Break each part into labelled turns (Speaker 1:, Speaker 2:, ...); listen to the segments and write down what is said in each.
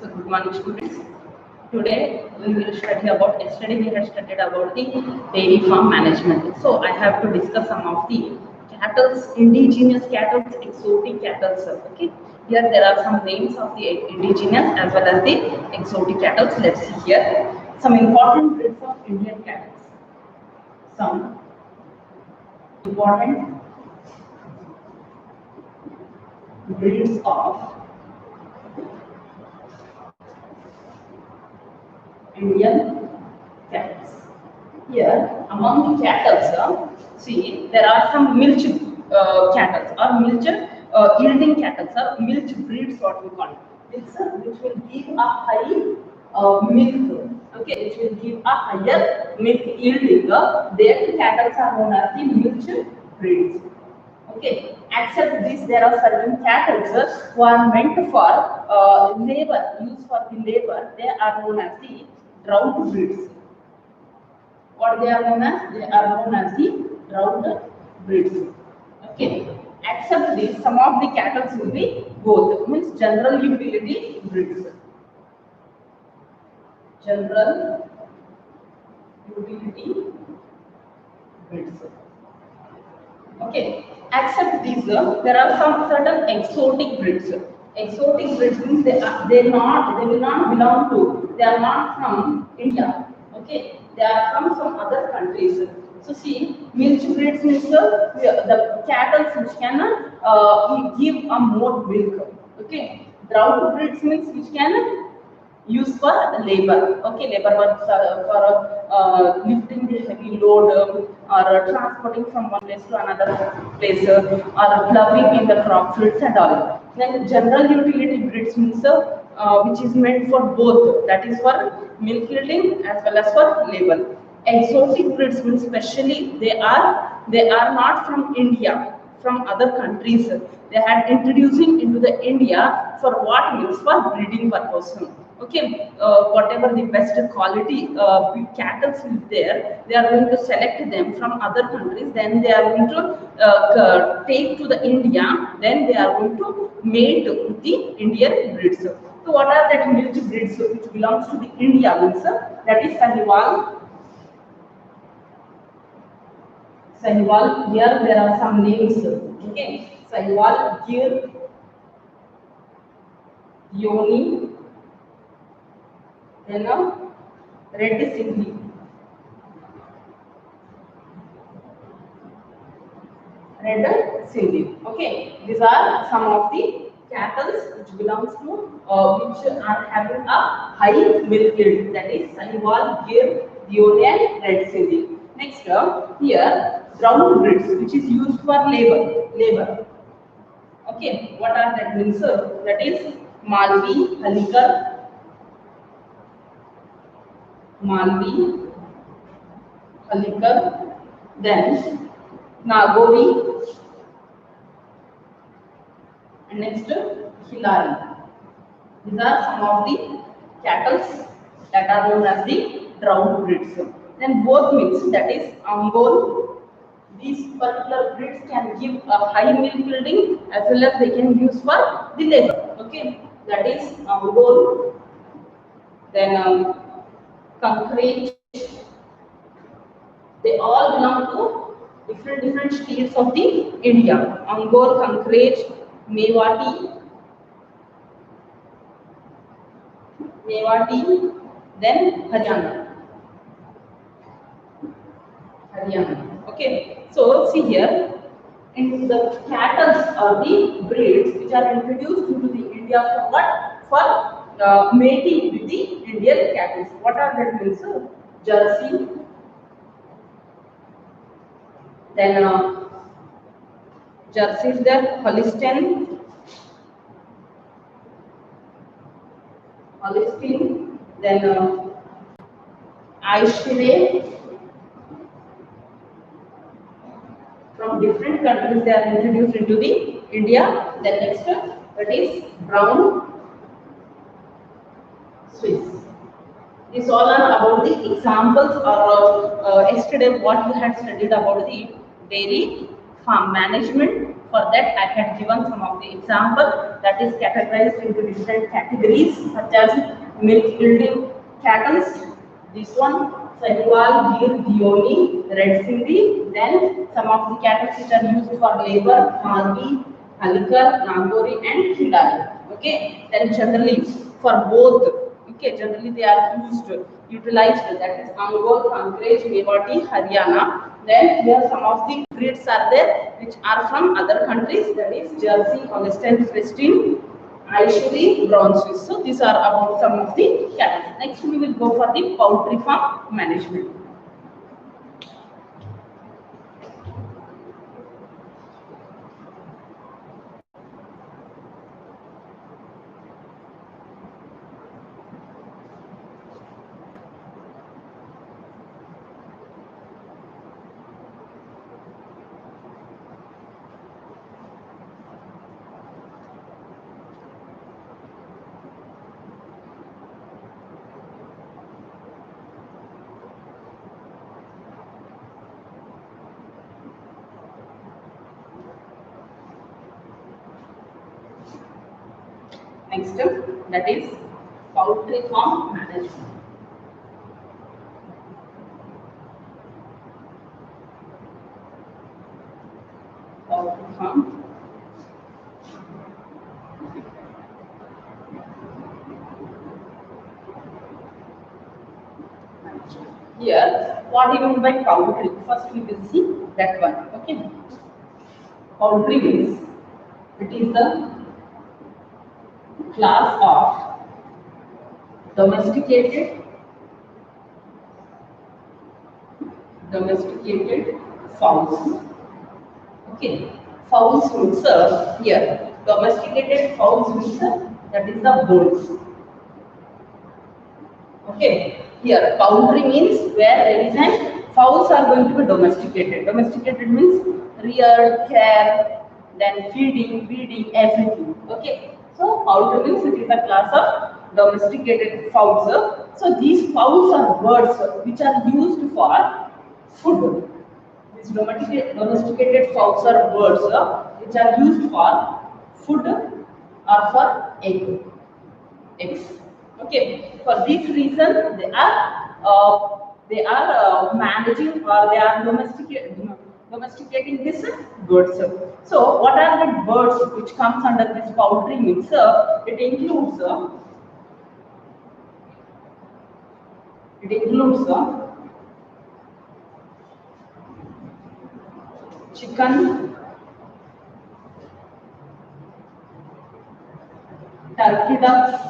Speaker 1: So good morning students. Today we will study about, yesterday we had studied about the dairy farm management. So I have to discuss some of the cattle, indigenous cattle, exotic cattle. Okay. Here there are some names of the indigenous as well as the exotic cattle. Let's see here. Some important breeds of Indian cattle. Some important breeds of Indian cattle. Here, among the cattle, see there are some milch cattle or milch yielding cattle, milch breeds what we call it. Which will give a high milk. Okay, which will give a higher milk yielding. Their cattle are known as the milch breeds. Okay, except this, there are certain cattle who are meant for labor, used for the labor. They are known as the drought breeds. What they are known as? They are known as the drought breeds. Okay, except this, some of the cattle will be both, means general utility breeds. General utility breeds. Okay, except these, there are some certain exotic breeds. Exotic breeds means they will not belong to, they are not from India. Okay, they are from some other countries. So see, milch breeds means the cattle which can give a more milk. Okay, drought breeds means which can used for labor. Okay, labor work for lifting the heavy load or transporting from one place to another place or plowing in the crop fields and all. Then general utility breeds means which is meant for both, that is for milk yielding as well as for labor. Exotic breeds means specially they are not from India, from other countries. They had introducing into the India for what means for breeding purpose. Okay, whatever the best quality cattle is there, they are going to select them from other countries. Then they are going to take to the India. Then they are going to mate the Indian breeds. So what are that milk breeds which belongs to the India means? That is Sahiwal. Sahiwal, here there are some names. Okay, Sahiwal, Gir, Yoni, then Red Sindhi. Red Sindhi. Okay, these are some of the cattle which belongs to which are having a high milk yield. That is Sahiwal, Gir, Yoni, and Red Sindhi. Next, here brown breeds which is used for labor. Okay, what are that means? That is Malvi, Halikar, then Nagori, and next Hilari. These are some of the cattle that are known as the drought breeds. Then both mix, that is Angol. These particular breeds can give a high milk yielding as well as they can use for the labor. Okay, that is Angol. Then Concrete. They all belong to different states of the India. Angor, Concrete, Mewati, then Haryana. Okay, so see here, in the cattle or the breeds which are introduced into the India for what? For mating with the Indian cattle. What are that means? Jersey, then Jersey is there, Holstein, then Aishire. From different countries they are introduced into the India. Then next, that is brown Swiss. These all are about the examples or yesterday what we had studied about the dairy farm management For that, I had given some of the example that is categorized into different categories such as milk yielding cattle, this one, Sahiwal, Gir, Dioni, Red Sindhi, then some of the cattle which are used for labor, Malvi, Halikar, Nagori and Khindari. Okay, then generally for both, okay, generally they are utilized, that is Angol, Kankrej, Mewati, Haryana. Then here some of the breeds are there which are from other countries, that is Jersey, Holstein, Friesian, Aishuri, Brown Swiss. So these are about some of the cattle. Next we will go for the poultry farm management. Next, that is poultry farm management. Poultry farm. Here, what do you mean by poultry? First, we will see that one. Okay. Poultry means it is the class of domesticated fowls. Okay, fowls means here domesticated fowls means that is the birds. Okay, here poultry means where there is an fowls are going to be domesticated. Domesticated means reared, care, then feeding, breeding, everything. Okay, so poultry means it is a class of domesticated fowls. So these fowls are birds which are used for food. These domesticated fowls are birds which are used for food or for eggs. Okay, for this reason they are managing or they are domesticating these birds. So what are the birds which comes under this poultry mix? It includes chicken, turkey ducks,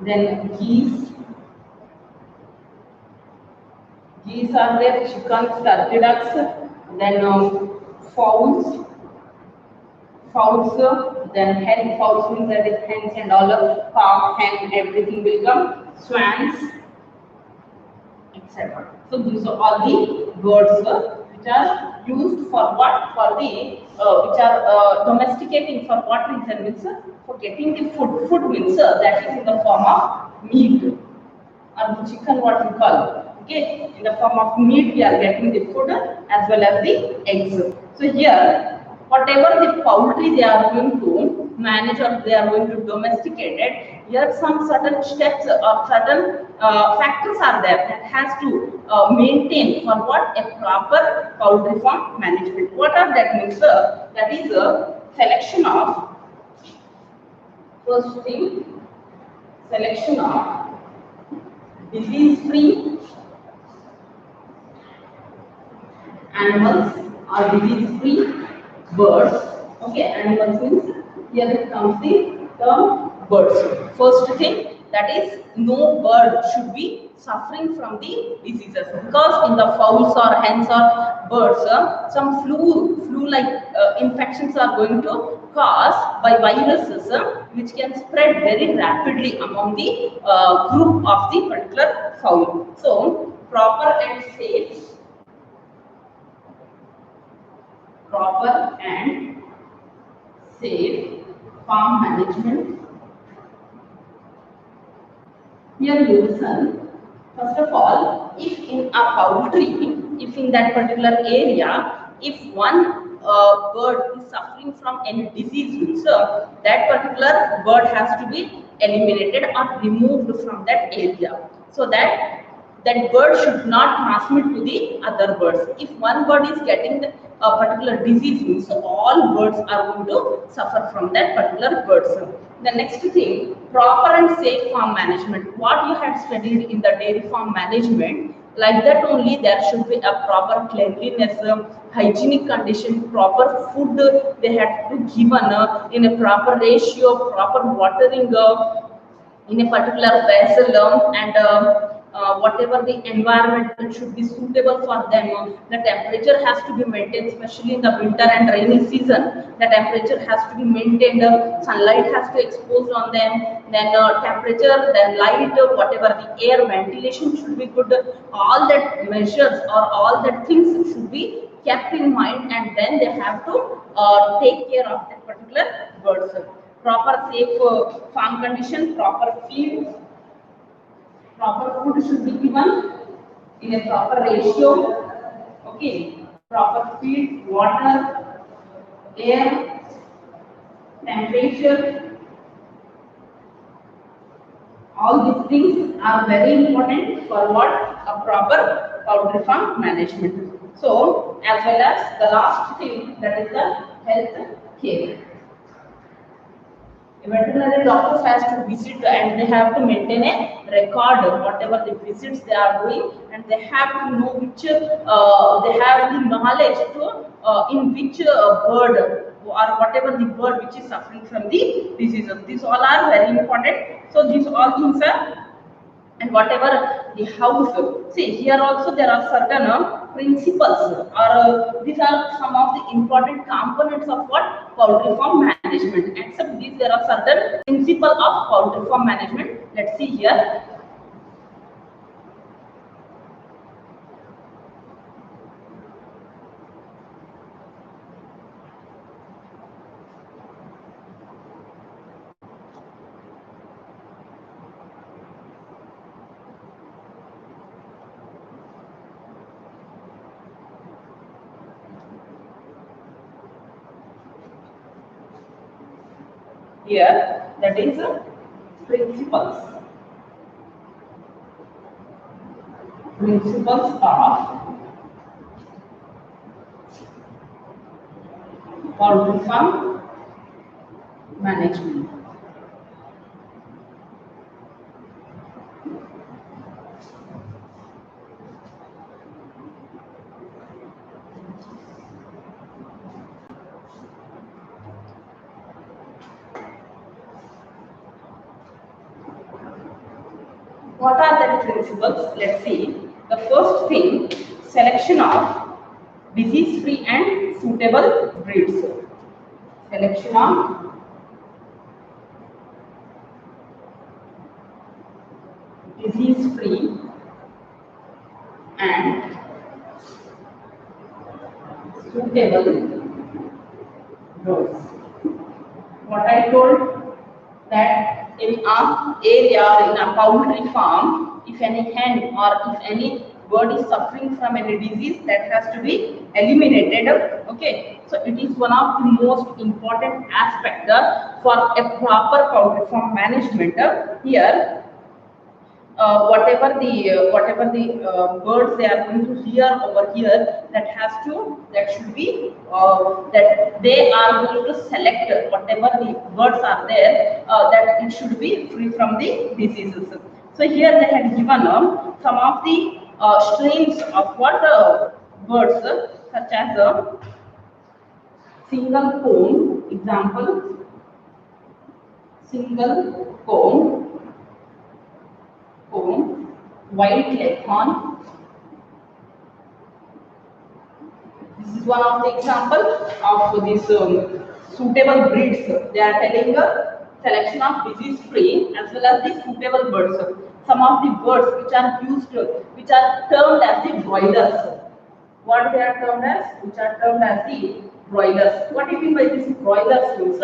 Speaker 1: then geese are there, chickens, turkey ducks, then fowls, then hen fowls means that is hens and all, cock, hen, everything will come, swans, etc. So these are all the birds which are used for what? For the which are domesticating for what reason? Means for getting the food. Food means that is in the form of meat or the chicken, what we call. Okay, in the form of meat we are getting the food as well as the eggs. So here, whatever the poultry they are going to manage or they are going to domesticate it, here some certain steps or certain factors are there that has to maintain for what? A proper poultry farm management. What are that means? That is a selection of, first thing, selection of disease-free animals or disease-free birds. Okay, animals means here it comes the term birds. First thing, that is no bird should be suffering from the diseases, because in the fowls or hens or birds some flu-like infections are going to cause by viruses which can spread very rapidly among the group of the particular fowl. So proper and safe farm management. Here you listen. First of all, if in a if in that particular area, if one bird is suffering from any disease, so that particular bird has to be eliminated or removed from that area, so that that bird should not transmit to the other birds. If one bird is getting a particular disease, means all birds are going to suffer from that particular bird. The next thing, proper and safe farm management. What you had studied in the dairy farm management, like that only there should be a proper cleanliness, hygienic condition, proper food they had to given in a proper ratio, proper watering in a particular vessel, whatever the environment should be suitable for them. The temperature has to be maintained, especially in the winter and rainy season. The temperature has to be maintained, sunlight has to expose on them, then temperature, then light, whatever the air ventilation should be good. All that measures or all that things should be kept in mind, and then they have to take care of that particular birds. Proper safe farm condition, proper feed, proper food should be given in a proper ratio. Okay, proper feed, water, air, temperature, all these things are very important for what? A proper poultry farm management. So, as well as the last thing, that is the health care. Veterinary doctors has to visit and they have to maintain a record of whatever the visits they are doing, and they have to know which they have the knowledge to in which bird or whatever the bird which is suffering from the diseases. These all are very important. So these all things are, and whatever the house. See, here also there are certain principles, or these are some of the important components of what? Poultry farm management. Except these, there are certain principles of poultry farm management. Let's see here. Here, that is principles. Principles of poultry farm management. What are the principles? Let's see. The first thing, selection of disease-free and suitable breeds. Selection of disease-free and suitable breeds. What I told, that in our area or in a poultry farm, if any hen or if any bird is suffering from any disease, that has to be eliminated. Okay, so it is one of the most important aspects for a proper poultry farm management. Here, whatever the birds they are going to rear over here, that should be that they are going to select whatever the birds are there, that it should be free from the diseases. So here they had given some of the strains of what birds, such as single comb, example, single comb, white leghorn. This is one of the examples of these suitable breeds. They are telling a selection of disease-free as well as the suitable birds. Some of the birds which are used, which are termed as the broilers. What they are termed as? Which are termed as the broilers. What do you mean by this broilers? Means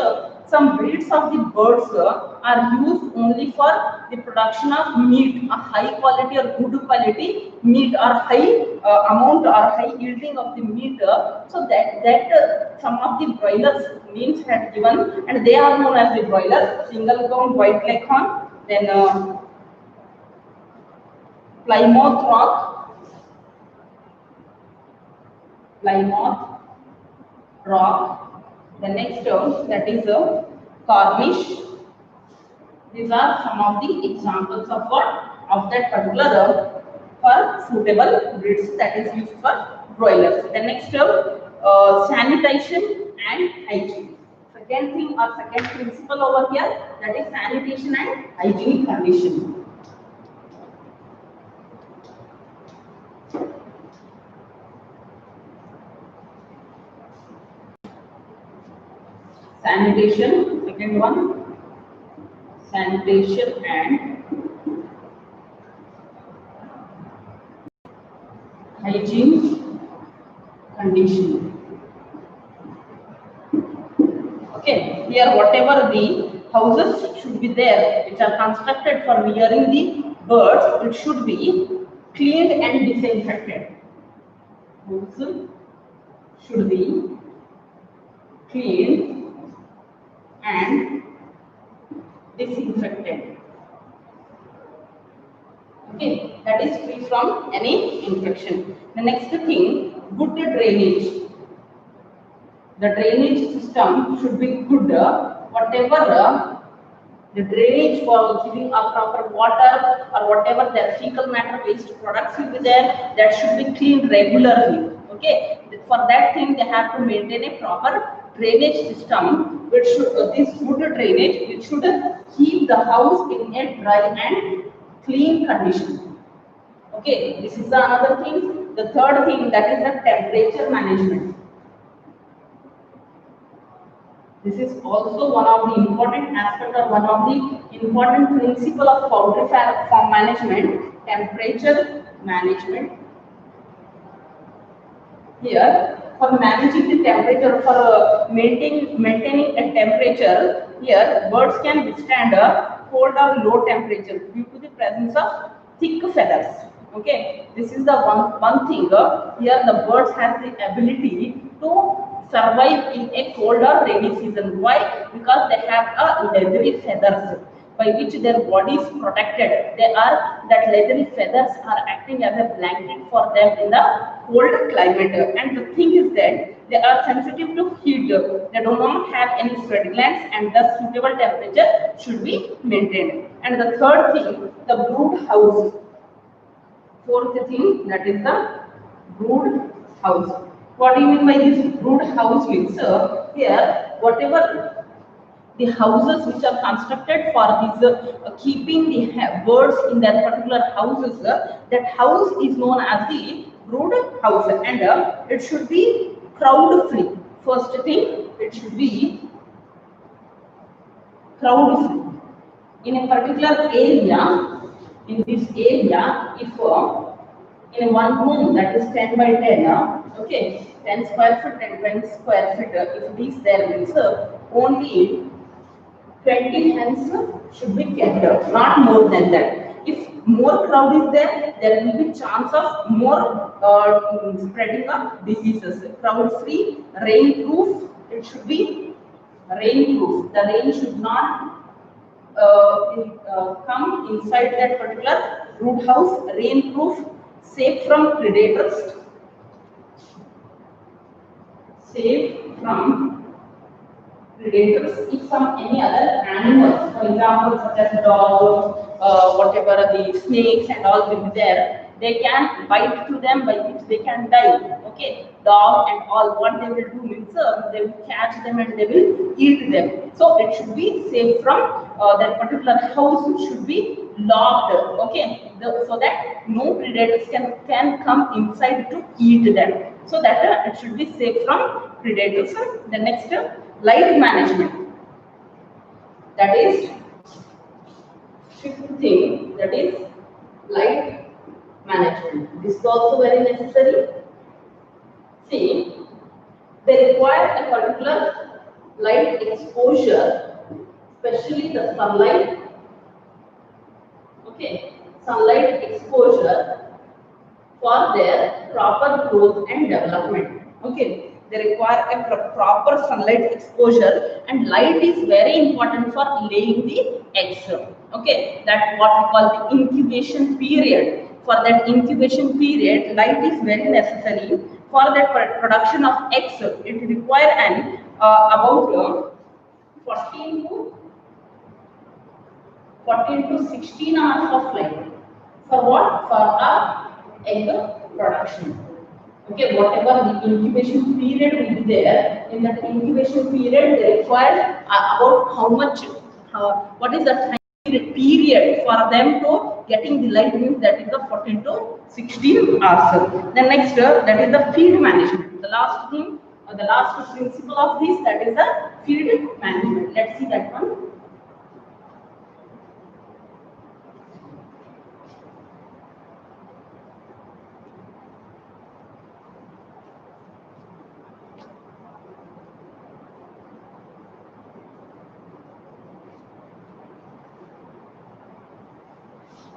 Speaker 1: some breeds of the birds are used only for the production of meat, a high quality or good quality meat, or high amount or high yielding of the meat. So that some of the broilers names had given, and they are known as the broilers: single crown, white leghorn, then Plymouth Rock. The next term, that is a Cornish. These are some of the examples of what, of that particular for suitable breeds that is used for broilers. The next term, sanitation and hygiene. Second thing or second principle over here, that is sanitation and hygienic condition. Sanitation, second one, sanitation and hygiene condition. Okay, here whatever the houses should be there which are constructed for rearing the birds, it should be cleaned and disinfected. Houses should be cleaned and disinfected. Okay, that is free from any infection. The next thing, good drainage. The drainage system should be good. Whatever the drainage for giving a proper water or whatever their fecal matter waste products will be there, that should be cleaned regularly. Okay, for that thing they have to maintain a proper drainage system, which should this good drainage, which should keep the house in a dry and clean condition. Okay, this is the another thing. The third thing, that is the temperature management. This is also one of the important aspect or one of the important principle of poultry farm management, temperature management. Here, for managing the temperature, for maintaining a temperature, here birds can withstand a cold or low temperature due to the presence of thick feathers. Okay, this is the one thing. Here the birds have the ability to survive in a cold or rainy season. Why? Because they have a leathery feathers by which their body is protected. That leathery feathers are acting as a blanket for them in the cold climate. And the thing is that they are sensitive to heat. They do not have any sweat glands, and thus suitable temperature should be maintained. And the third thing, the brood house. Fourth thing, that is the brood house. What do you mean by this brood house means? Here, whatever the houses which are constructed for this keeping the birds in that particular houses, that house is known as the brood house, and it should be crowd free. First thing, it should be crowd free. In a particular area, in this area, if in one room that is 10 by 10, okay, 10 square feet and 20 square feet, if these there means only 20 hens should be kept, not more than that. If more crowd is there, there will be chance of more spreading of diseases. Crowd free, rain proof, it should be rain proof. The rain should not come inside that particular brood house. Rain proof, safe from predators, safe from predators. If any other animals, for example, such as dog, whatever the snakes and all will be there, they can bite to them by which they can die. Okay, dog and all, what they will do means they will catch them and they will eat them. So it should be safe from that particular house should be locked. Okay, so that no predators can come inside to eat them. So that it should be safe from predators. The next light management. That is fifth thing, that is light management. This is also very necessary. See, they require a particular light exposure, especially the sunlight. Okay, sunlight exposure for their proper growth and development. Okay, they require a proper sunlight exposure, and light is very important for laying the eggs. Okay, that what we call the incubation period. For that incubation period, light is very necessary for the production of eggs. It require an about 14 to 14 to 16 hours of light. For what? For our egg production. Okay, whatever the incubation period will be there, in that incubation period they require about how much, what is the time period for them to getting the light, means that is the 14 to 16 hours. The next, that is the feed management. The last thing, the last principle of this, that is the feed management. Let's see that one.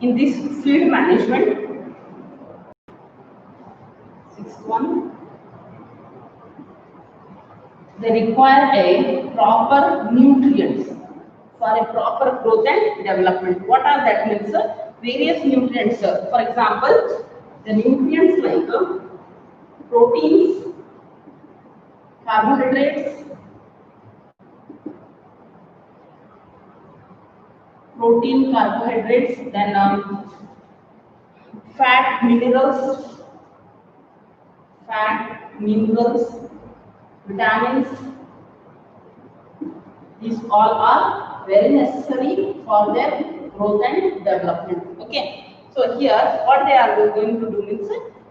Speaker 1: In this feed management, sixth one, they require a proper nutrients for a proper growth and development. What are that means? Various nutrients. For example, the nutrients like proteins, carbohydrates, then fat, minerals, vitamins. These all are very necessary for their growth and development. Okay. So here, what they are going to do means,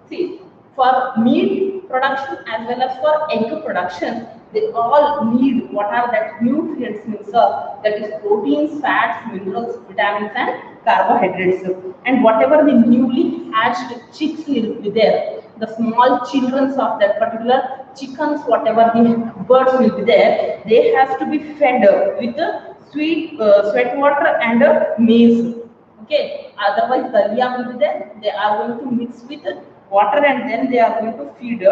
Speaker 1: see, for meat production as well as for egg production, they all need what are that nutrients means, that is proteins, fats, minerals, vitamins, and carbohydrates. And whatever the newly hatched chicks will be there, the small children of that particular chickens, whatever the birds will be there, they have to be fed with sweat water and maize. Okay, otherwise dalia will be there. They are going to mix with water and then they are going to feed.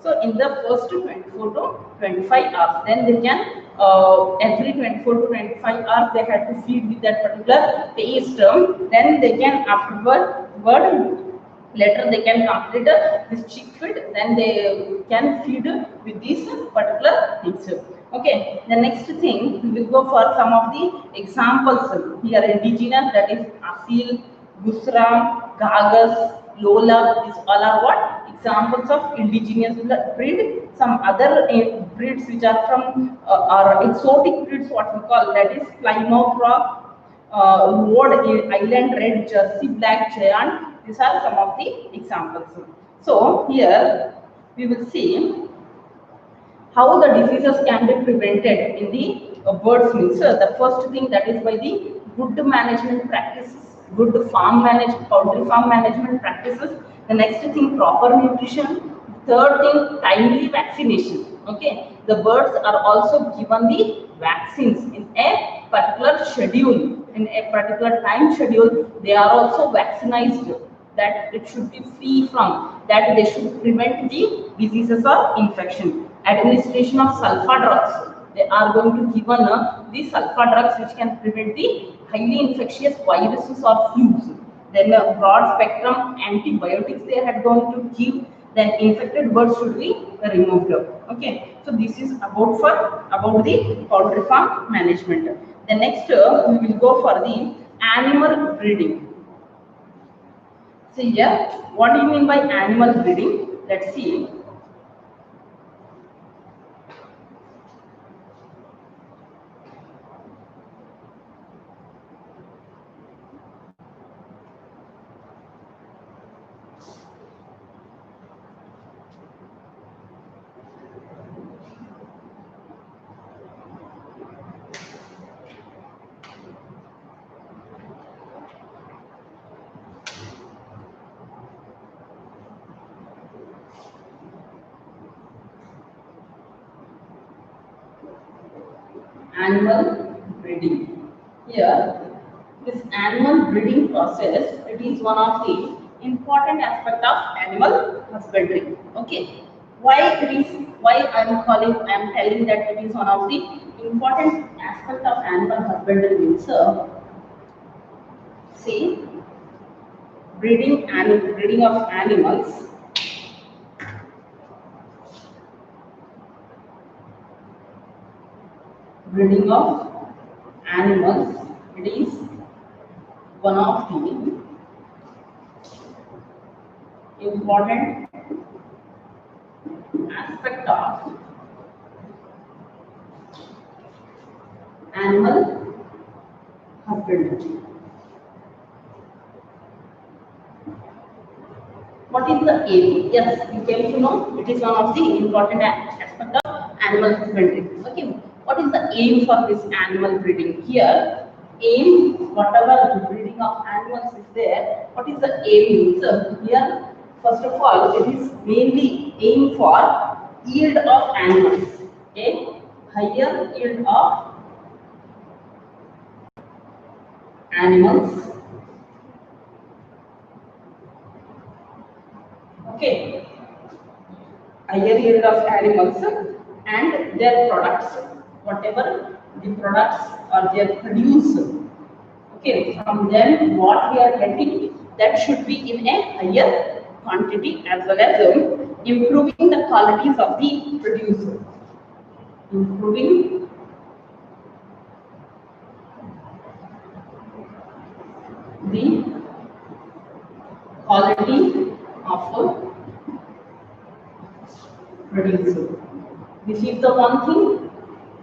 Speaker 1: So in the first 24 to 25 hours, then they can every 24 to 25 hours they have to feed with that particular paste. Then they can afterward later they can complete this chick feed, then they can feed with these particular things. Okay, the next thing we will go for some of the examples here. Indigenous, that is asil, gusra, gagas, lola, these all are what examples of indigenous breed. Some other breeds which are from or exotic breeds, what we call, that is plymouth rock, Rhode Island Red, Jersey Black Giant. These are some of the examples. So here we will see how the diseases can be prevented in the birds means. The first thing, that is by the good management practices, good farm management, poultry farm management practices. The next thing, proper nutrition. Third thing, timely vaccination. Okay, the birds are also given the vaccines in a particular schedule, in a particular time schedule. They are also vaccinized, that it should be free from, that they should prevent the diseases or infection. Administration of sulfa drugs, they are going to given the sulfa drugs which can prevent the highly infectious viruses or flus. Then broad spectrum antibiotics they had going to give. Then infected birds should be removed. Okay, so this is about the poultry farm management. The next we will go for the animal breeding. So here, what do you mean by animal breeding? Let's see. Animal breeding. Here, this animal breeding process, it is one of the important aspect of animal husbandry. Okay. Why I am telling that it is one of the important aspect of animal husbandry means see breeding of animals. Breeding of animals, it is one of the important aspect of animal husbandry. What is the aim? Yes, you came to know it is one of the important aspect of animal husbandry. Okay, what is the aim for this animal breeding? Here, aim, whatever the breeding of animals is there, what is the aim? So here, first of all, it is mainly aim for yield of animals. Okay, higher yield of animals. Okay, higher yield of animals and their products, whatever the products or their produce. Okay, from them what we are getting, that should be in a higher quantity as well as improving the qualities of the producer. Improving the quality of producer. This is the one thing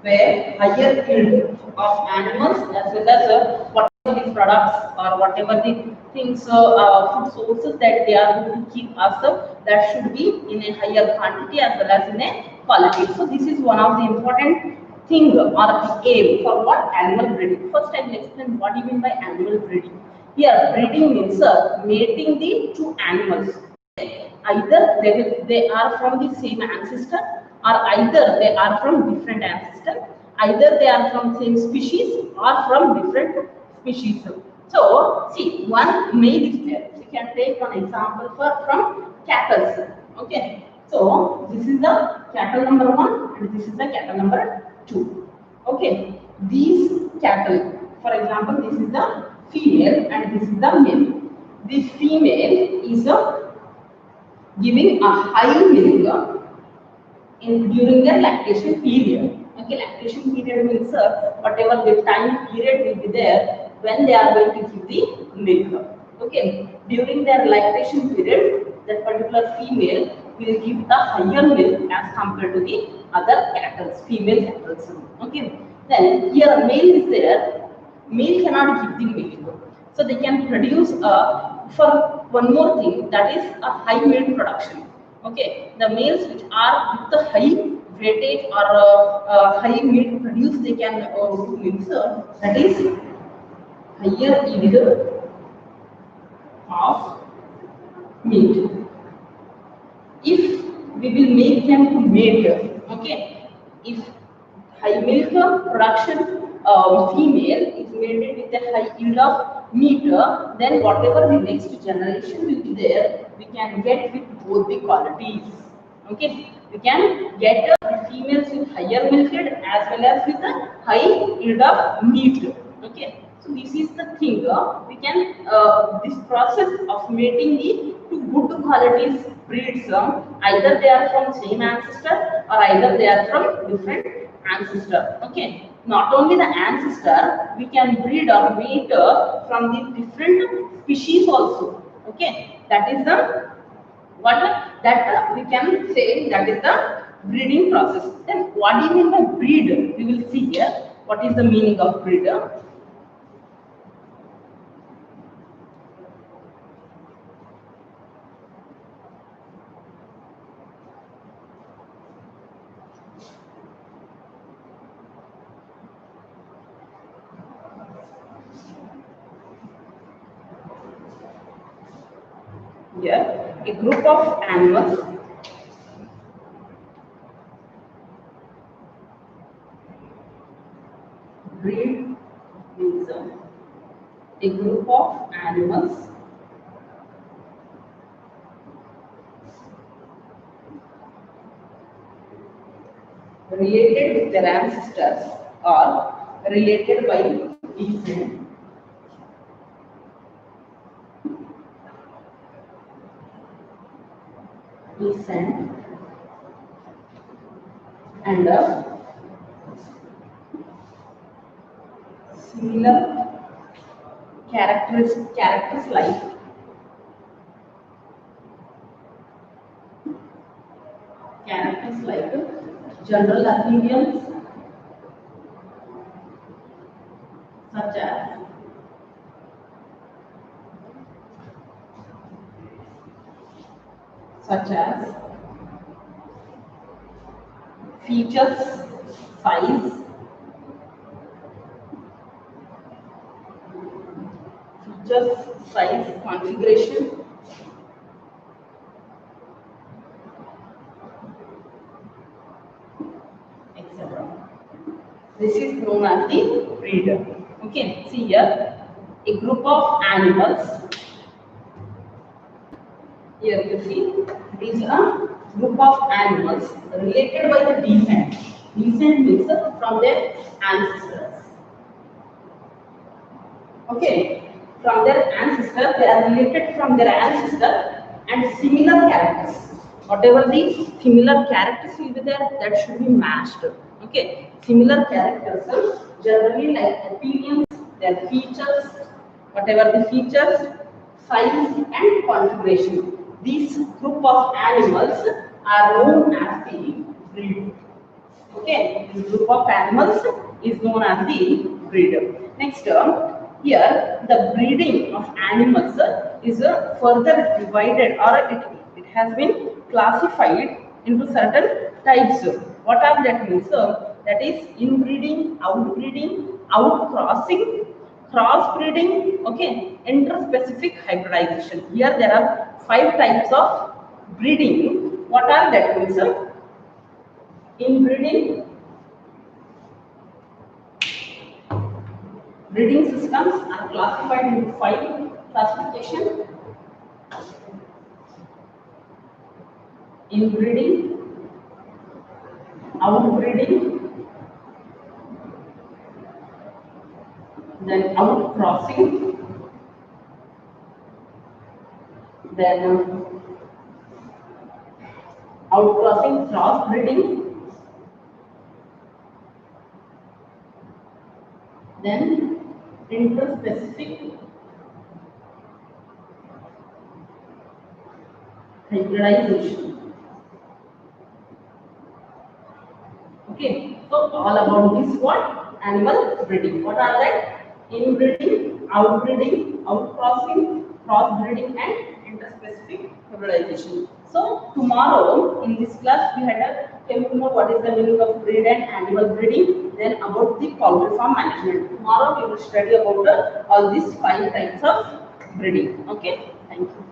Speaker 1: where higher yield of animals as well as whatever the products or whatever the things, food sources that they are going to keep us, that should be in a higher quantity as well as in a quality. So this is one of the important thing or the aim for what animal breeding. First I will explain what do you mean by animal breeding. Here breeding means mating the two animals. Either they are from the same ancestor or either they are from different ancestor, either they are from same species or from different species. So see, one male is there. We can take one example from cattle. Okay, so this is the cattle number 1 and this is the cattle number 2. Okay, these cattle, for example, this is the female and this is the male. The female is a giving a high milk during their lactation period. Okay, lactation period means whatever the time period will be there when they are going to give the milk. Okay, during their lactation period, that particular female will give the higher milk as compared to the other cattle, female cattle. Okay, then here male is there, male cannot give the milk, so they can produce for one more thing, that is a high milk production. Okay, the males which are with the high weightage or high milk produce, they can do milk, that is higher yield of meat. If we will make them to mate, okay, if high milk production female is mated with a high yield of meat, then whatever the next generation will be there, we can get with both the qualities. Okay, we can get the females with higher milk yield as well as with a high yield of meat. Okay, so this is the thing. We can this process of mating the two good qualities breeds. Either they are from same ancestor or either they are from different ancestor. Okay, not only the ancestor, we can breed or mate from the different species also. Okay, that is the what that we can say, that is the breeding process. Then what do you mean by breed? We will see here what is the meaning of breed. Here, a group of animals Breed means a group of animals related with their ancestors or related by descent and similar characters like general appearance such as features, size, configuration, etc. This is known as the breeder. Okay, see here, a group of animals. Here you see, it is a group of animals related by the descent. Descent means from their ancestors. Okay, from their ancestor, they are related from their ancestor and similar characters. Whatever the similar characters will be there, that should be matched. Okay, similar characters generally like appearance, their features, whatever the features, size and configuration. These group of animals are known as the breed. Okay, this group of animals is known as the breeder. Next term, here the breeding of animals is further divided, or it has been classified into certain types. What are that means? That is inbreeding, outbreeding, outcrossing, crossbreeding, okay, interspecific hybridization. Here there are 5 types of breeding. What are that means? Inbreeding, breeding systems are classified into 5 classification. Inbreeding, outbreeding, then outcrossing, then outcrossing, crossbreeding, then interspecific hybridization. Okay, so all about this what? Animal breeding. What are that? Inbreeding, outbreeding, outcrossing, crossbreeding and interspecific hybridization. So tomorrow in this class we had came to know what is the meaning of breed and animal breeding, then about the poultry farm management. Tomorrow we will study about all these 5 types of breeding. Okay, thank you.